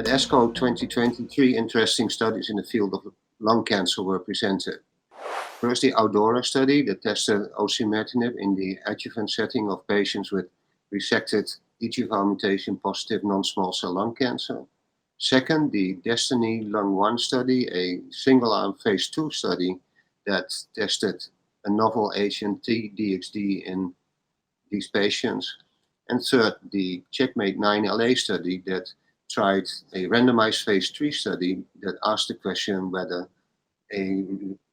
At ASCO 2023, interesting studies in the field of lung cancer were presented. First, the ADORA study that tested osimertinib in the adjuvant setting of patients with resected EGFR mutation positive non-small cell lung cancer. Second, the DESTINY-Lung1 study, a single-arm phase 2 study that tested a novel agent T-DXd in these patients. And third, the CheckMate 9LA study that tried a randomized phase 3 study that asked the question whether a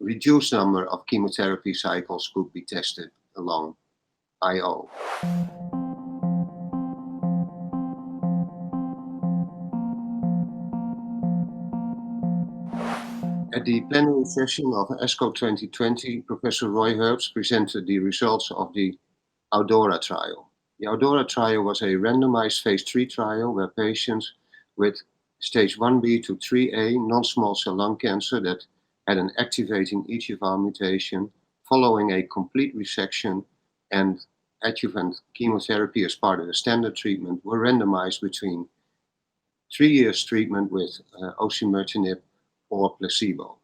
reduced number of chemotherapy cycles could be tested along IO. At the plenary session of ASCO 2020, Professor Roy Herbst presented the results of the ADORA trial. The ADORA trial was a randomized phase 3 trial where patients with stage 1B to 3A non-small cell lung cancer that had an activating EGFR mutation following a complete resection and adjuvant chemotherapy as part of the standard treatment were randomized between 3 years treatment with osimertinib or placebo.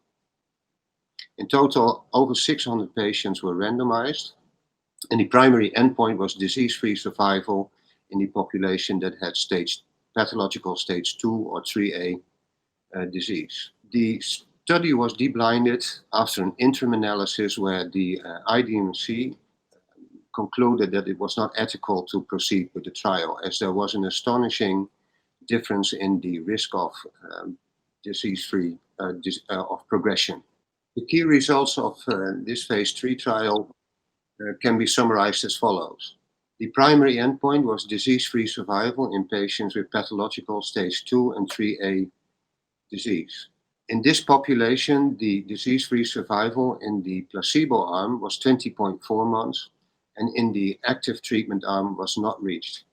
In total, over 600 patients were randomized, and the primary endpoint was disease-free survival in the population that had pathological stage 2 or 3A disease. The study was deblinded after an interim analysis where the IDMC concluded that it was not ethical to proceed with the trial, as there was an astonishing difference in the risk of disease-free of progression. The key results of this phase 3 trial can be summarized as follows. The primary endpoint was disease-free survival in patients with pathological stage 2 and 3A disease. In this population, the disease-free survival in the placebo arm was 20.4 months, and in the active treatment arm was not reached.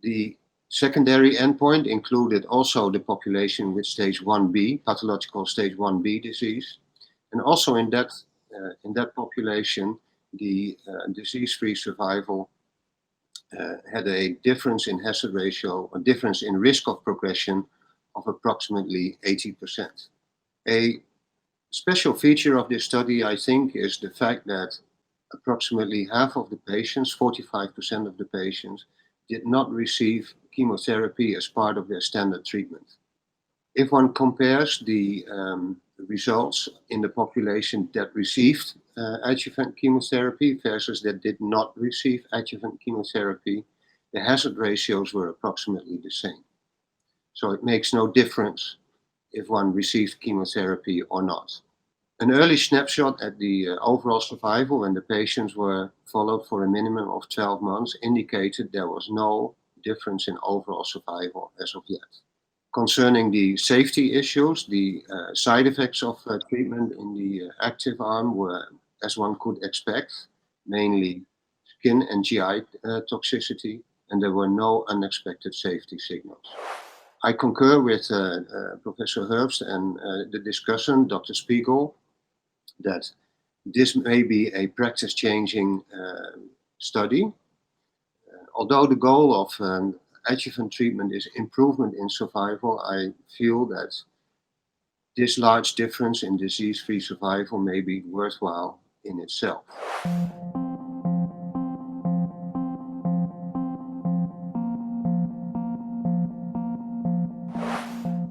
The secondary endpoint included also the population with stage 1B, pathological stage 1B disease, and also in that population, the disease-free survival had a difference in hazard ratio, a difference in risk of progression of approximately 80%. A special feature of this study, I think, is the fact that approximately half of the patients, 45% of the patients, did not receive chemotherapy as part of their standard treatment. If one compares the results in the population that received adjuvant chemotherapy versus that did not receive adjuvant chemotherapy, the hazard ratios were approximately the same. So it makes no difference if one received chemotherapy or not. An early snapshot at the overall survival when the patients were followed for a minimum of 12 months indicated there was no difference in overall survival as of yet. Concerning the safety issues, the side effects of treatment in the active arm were, as one could expect, mainly skin and GI toxicity, and there were no unexpected safety signals. I concur with Professor Herbst and the discussant, Dr. Spiegel, that this may be a practice-changing study. Although the goal of adjuvant treatment is improvement in survival, I feel that this large difference in disease-free survival may be worthwhile in itself.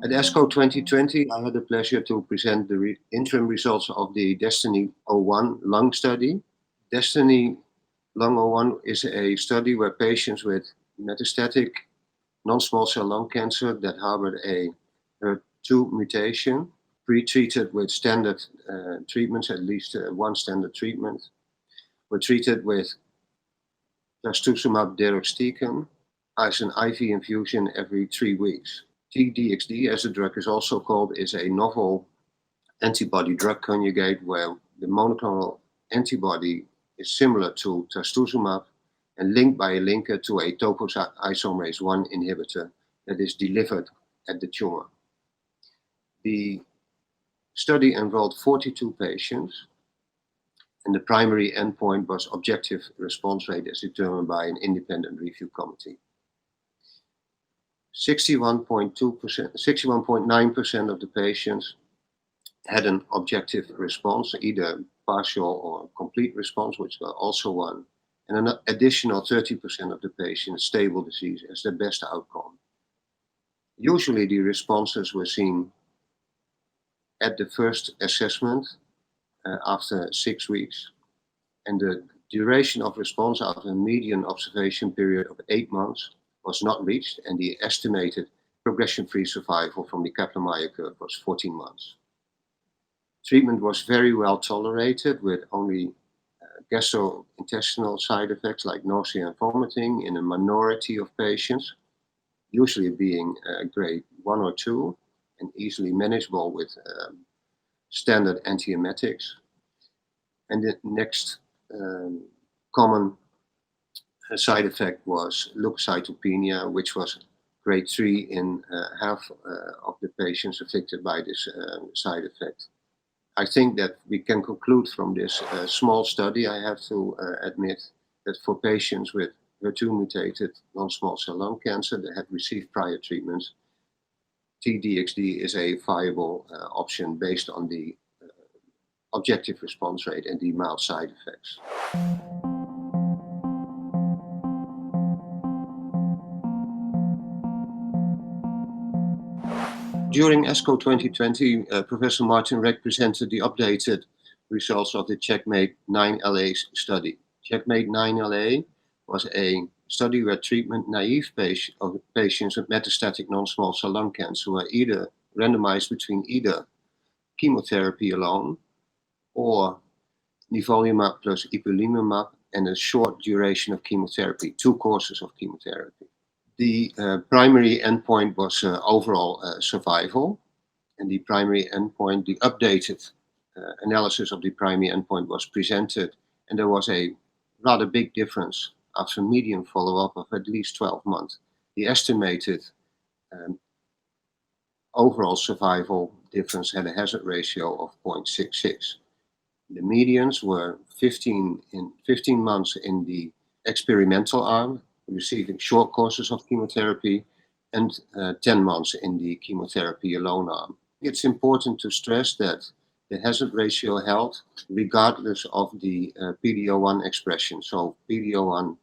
At ASCO 2020, I had the pleasure to present the interim results of the DESTINY-01 lung study. DESTINY-Lung01 is a study where patients with metastatic non-small cell lung cancer that harbored a HER2 mutation, pre-treated with standard treatments, at least one standard treatment, were treated with trastuzumab deruxtecan as an IV infusion every 3 weeks. T-DXd, as the drug is also called, is a novel antibody-drug conjugate where the monoclonal antibody is similar to trastuzumab and linked by a linker to a topoisomerase 1 inhibitor that is delivered at the tumor. The study enrolled 42 patients, and the primary endpoint was objective response rate as determined by an independent review committee. 61.9% of the patients had an objective response, either partial or complete response, which was also one, and an additional 30% of the patients stable disease as the best outcome. Usually the responses were seen at the first assessment after 6 weeks, and the duration of response after a median observation period of 8 months was not reached, and the estimated progression-free survival from the Kaplan-Meier curve was 14 months. Treatment was very well tolerated, with only gastrointestinal side effects like nausea and vomiting in a minority of patients, usually being grade 1 or 2, and easily manageable with standard antiemetics. And the next common side effect was leukocytopenia, which was grade 3 in half of the patients affected by this side effect. I think that we can conclude from this small study, I have to admit, that for patients with HER2 mutated non-small cell lung cancer that had received prior treatments, T-DXd is a viable option based on the objective response rate and the mild side effects. During ASCO 2020, Professor Martin Reck presented the updated results of the CheckMate 9LA study. CheckMate 9LA was a study where treatment-naive patients with metastatic non-small cell lung cancer were either randomized between either chemotherapy alone or nivolumab plus ipilimumab and a short duration of chemotherapy, 2 courses of chemotherapy. The primary endpoint was overall survival, and the primary endpoint, the updated analysis of the primary endpoint was presented, and there was a rather big difference after median follow-up of at least 12 months. The estimated overall survival difference had a hazard ratio of 0.66. The medians were 15 months in the experimental arm, receiving short courses of chemotherapy, and 10 months in the chemotherapy alone arm. It's important to stress that the hazard ratio held regardless of the PD-L1 expression. So PD-L1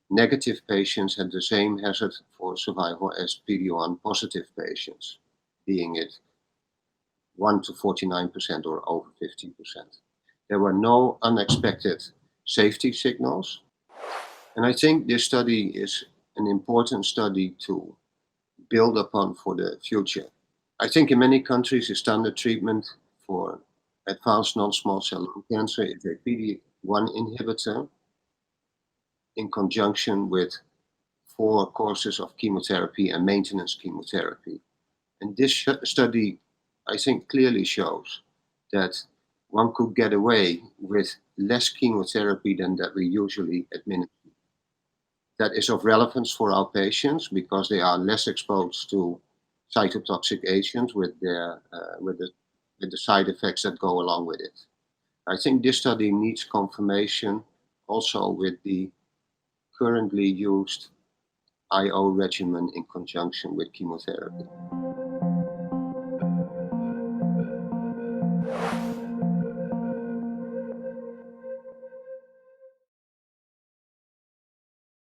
negative patients had the same hazard for survival as PD-L1 positive patients, being it 1 to 49% or over 50%. There were no unexpected safety signals. And I think this study is an important study to build upon for the future. I think in many countries, the standard treatment for advanced non-small cell lung cancer is a PD-1 inhibitor in conjunction with 4 courses of chemotherapy and maintenance chemotherapy. And this study, I think, clearly shows that one could get away with less chemotherapy than that we usually administer. That is of relevance for our patients because they are less exposed to cytotoxic agents with the side effects that go along with it. I think this study needs confirmation also with the currently used IO regimen in conjunction with chemotherapy.